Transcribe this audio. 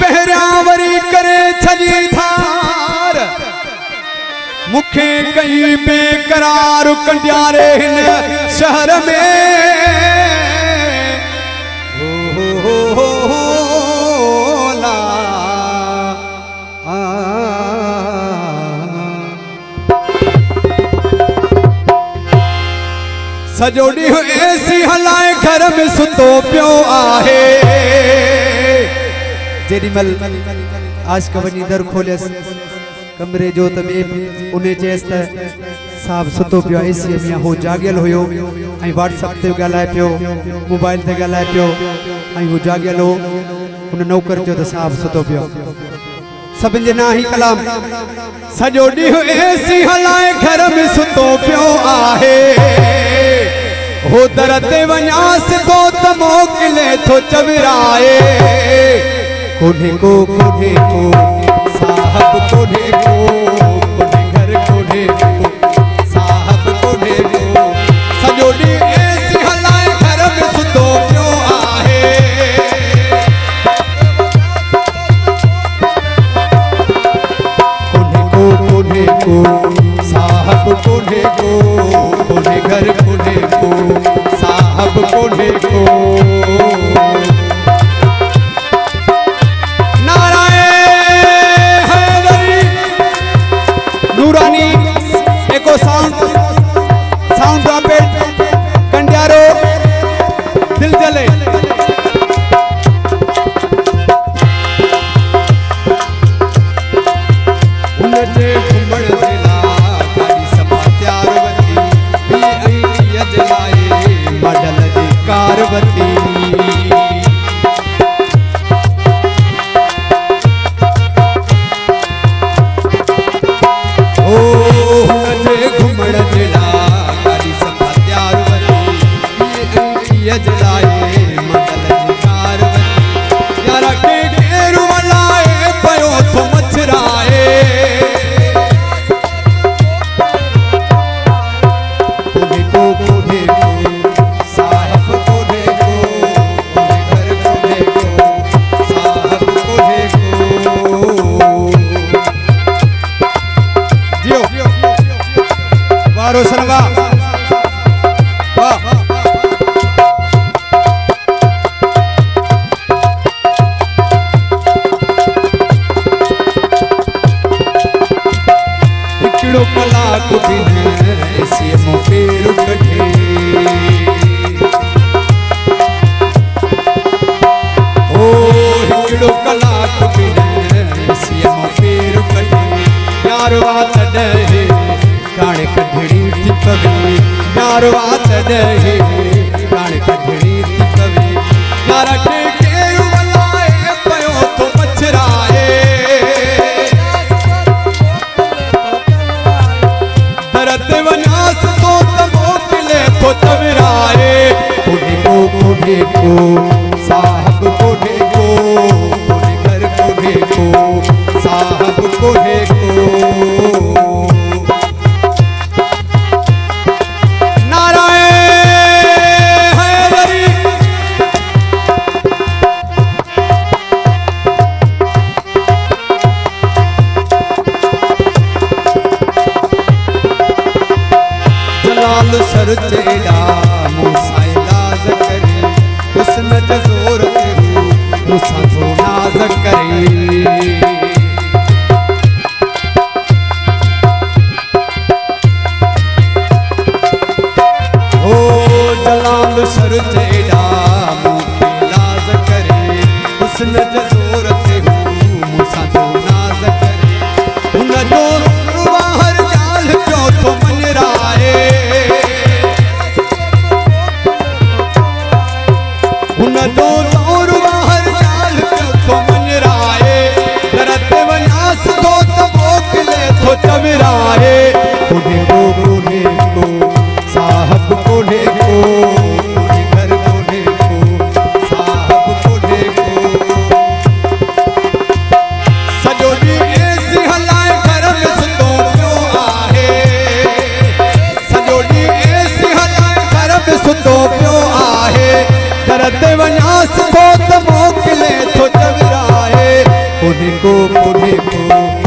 पहरावरी करे छजी थार मुखे कहीं बेकरार कंडियारे हिन शहर में हो ला सजोड़ी ऐसी हलाए घर में सुतो पियो आहे जेडीमल आज का वनी दर खोलियस कमरे जो तबे उन्हें चेस साहब सुतो पियो एसी में हो जागल होयो आई व्हाट्सएप ते गलाए पियो मोबाइल ते गलाए पियो आई हो जागल हो उन नौकर जो त साहब सुतो पियो सबिन जे ना ही कलाम सजोड़ी एसी हलाए घर में सुतो पियो आहे हो दरते वन्यास तो मोकले तो चविराए कोने को साहब कोने घर कोने को साहब कोने को सजोड़ी ऐसी हलाए घर में सुतो क्यों आहे कोने को साहब कोने घर कोने को साहब कोने को नूरानी एको साउंड ड्रॉपेट कंडियारो दिल जले उनजे घुमण दिला गाड़ी सभा तैयार वती बी आई यजलाए मडल जी कारवती साहब कोने घर कोने को साहब कोने जलाल सर चेड़ा मूसा इलाज करे हुस्न जोर मूसा जो नाज करे ओ जलाल सर चेड़ा मूसा इलाज करे हुस्न जोर मूसा जो नाज करे उन जो बाहर जाल जो तो मन राए दो दौर बाहर जाल तो मन राए दरते वनास तो मोकले तो चविराए कोने को साहब कोने को घर कोने को साहब कोने को सजोड़ी ऐसी हलाए घर में सुतो क्यों आहे सजोड़ी ऐसी हलाए घर में सुतो क्यों आहे दरते वनास तो मोकले तो चविराए ढेको ढेको